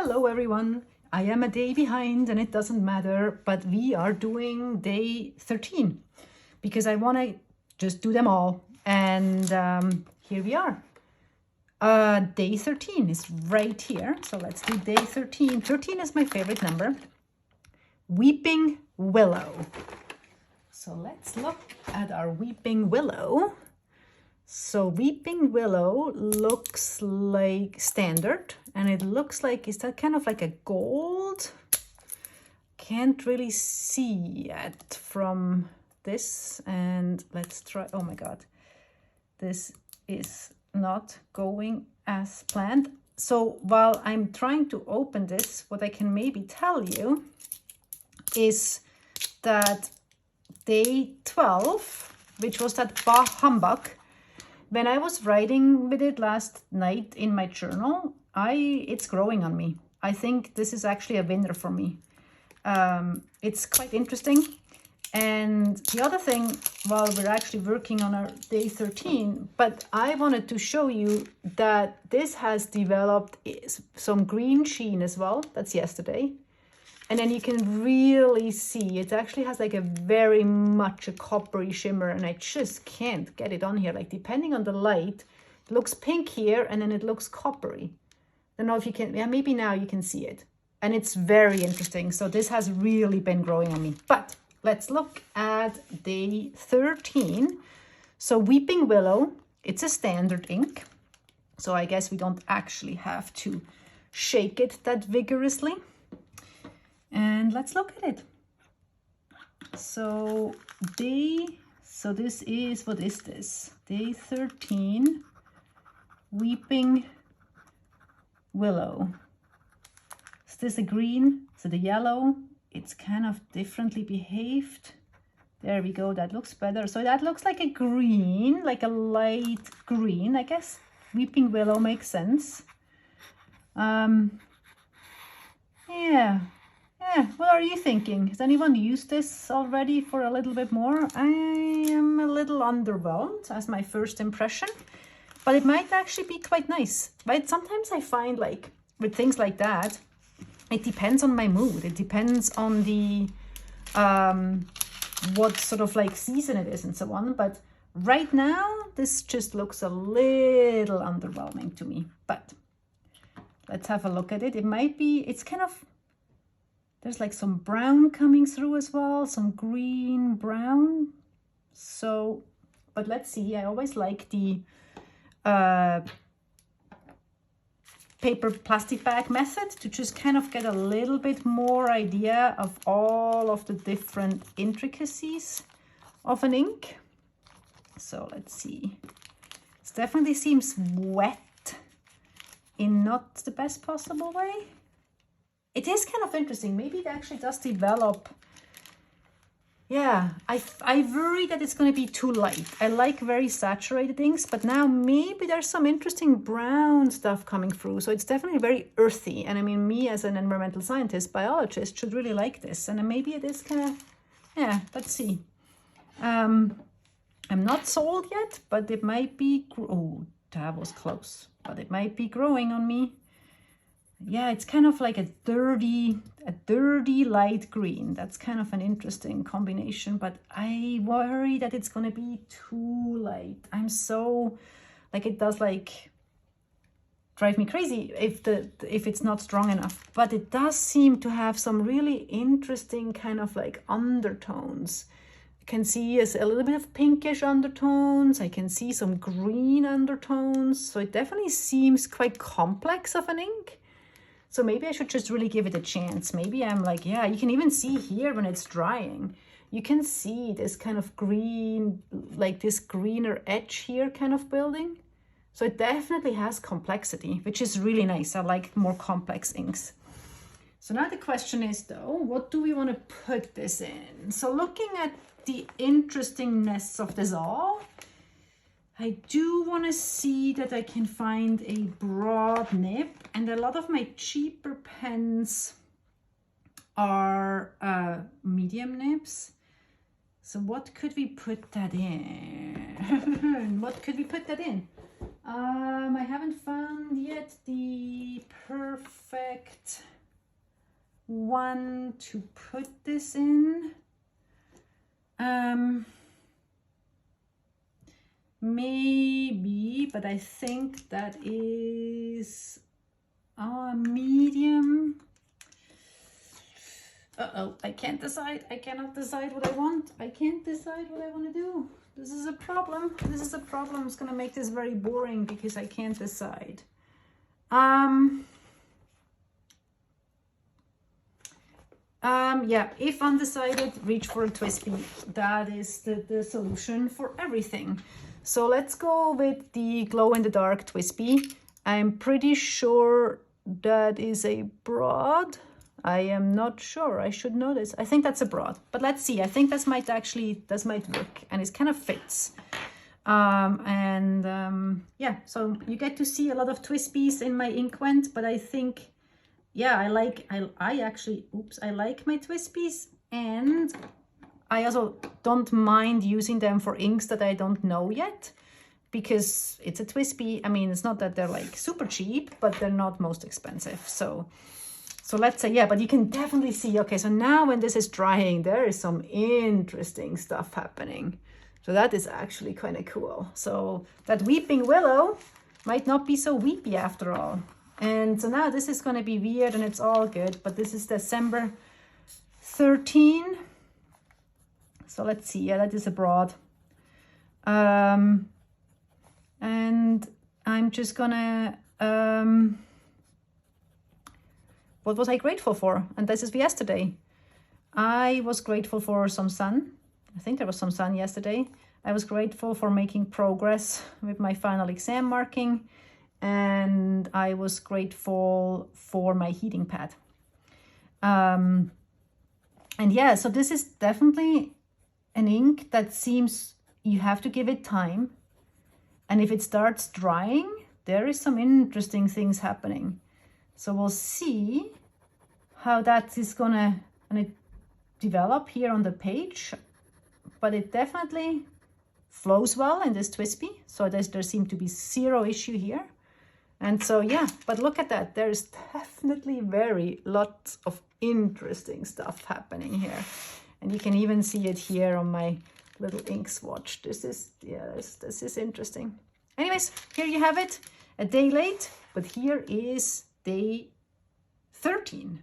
Hello everyone, I am a day behind and it doesn't matter, but we are doing day 13 because I want to just do them all. And here we are. Day 13 is right here. So let's do day 13. 13 is my favorite number. Weeping Willow. So let's look at our Weeping Willow. So Weeping Willow looks like standard, and it looks like, is that kind of like a gold? Can't really see it from this. And let's try, oh my God, this is not going as planned. So while I'm trying to open this, what I can maybe tell you is that day 12, which was that Bah Humbug, when I was writing with it last night in my journal, it's growing on me. I think this is actually a winner for me. It's quite interesting. And the other thing, while we're actually working on our day 13, but I wanted to show you that this has developed some green sheen as well. That's yesterday. And then you can really see it actually has like a very much a coppery shimmer, and I just can't get it on here. Like depending on the light, it looks pink here and then it looks coppery. I don't know if you can, yeah, maybe now you can see it. And it's very interesting. So this has really been growing on me. But let's look at day 13. So Weeping Willow, it's a standard ink. So I guess we don't actually have to shake it that vigorously. And let's look at it. So this is, what is this? Day 13, Weeping Willow. Is this a green? So the yellow, it's kind of differently behaved. There we go, that looks better. So that looks like a green, like a light green, I guess. Weeping Willow makes sense. Yeah, what are you thinking? Has anyone used this already for a little bit more? I am a little underwhelmed as my first impression, but it might actually be quite nice. Right? Sometimes I find like with things like that, it depends on my mood. It depends on the what sort of like season it is and so on. But right now, this just looks a little underwhelming to me. But let's have a look at it. It might be, it's kind of, there's like some brown coming through as well, some green brown. So, but let's see, I always like the paper plastic bag method to just kind of get a little bit more idea of all of the different intricacies of an ink. So let's see. It definitely seems wet in not the best possible way. It is kind of interesting. Maybe it actually does develop. Yeah, I worry that it's going to be too light. I like very saturated inks, but now maybe there's some interesting brown stuff coming through. So it's definitely very earthy. And I mean, me as an environmental scientist, biologist, should really like this. And maybe it is kind of, yeah, let's see. I'm not sold yet, but it might be, oh, that was close. But it might be growing on me. Yeah, it's kind of like a dirty light green. That's kind of an interesting combination, but I worry that it's going to be too light. I'm so, like, it does like drive me crazy if it's not strong enough. But it does seem to have some really interesting kind of like undertones. I can see a little bit of pinkish undertones. I can see some green undertones. So it definitely seems quite complex of an ink. So maybe I should just really give it a chance. Maybe I'm like, yeah, you can even see here when it's drying. You can see this kind of green, like this greener edge here kind of building. So it definitely has complexity, which is really nice. I like more complex inks. So now the question is though, what do we want to put this in? So looking at the interestingness of this all, I do want to see that I can find a broad nib, and a lot of my cheaper pens are medium nibs. So what could we put that in? What could we put that in? I haven't found yet the perfect one to put this in. Maybe, but I think that is medium. Uh-oh, I can't decide. I cannot decide what I want. I can't decide what I want to do. This is a problem. This is a problem. It's gonna make this very boring because I can't decide. Yeah, if undecided, reach for a Twisby. That is the solution for everything. So let's go with the glow in the dark Twisby. I'm pretty sure that is a broad. I am not sure. I should know this. I think that's a broad, but let's see. I think this might work, and it kind of fits. Yeah, so you get to see a lot of Twisbies in my Inkvent, but I think, yeah, I like my Twisbies, and I also don't mind using them for inks that I don't know yet, because it's a Twisby. I mean, it's not that they're like super cheap, but they're not most expensive. So let's say, yeah, but you can definitely see, okay, so now when this is drying, there is some interesting stuff happening. So that is actually kind of cool. So that weeping willow might not be so weepy after all. And so now this is going to be weird and it's all good, but this is December 13. So let's see, yeah, that is a broad. And I'm just gonna, what was I grateful for? And this is yesterday. I was grateful for some sun. I think there was some sun yesterday. I was grateful for making progress with my final exam marking. And I was grateful for my heating pad. And yeah, so this is definitely an ink that seems you have to give it time. And if it starts drying, there is some interesting things happening. So we'll see how that is gonna develop here on the page. But it definitely flows well in this Twisby. So there seemed to be zero issue here. And so, yeah, but look at that. There's definitely lots of interesting stuff happening here. And you can even see it here on my little ink swatch. This is interesting. Anyways, here you have it, a day late, but here is day 13.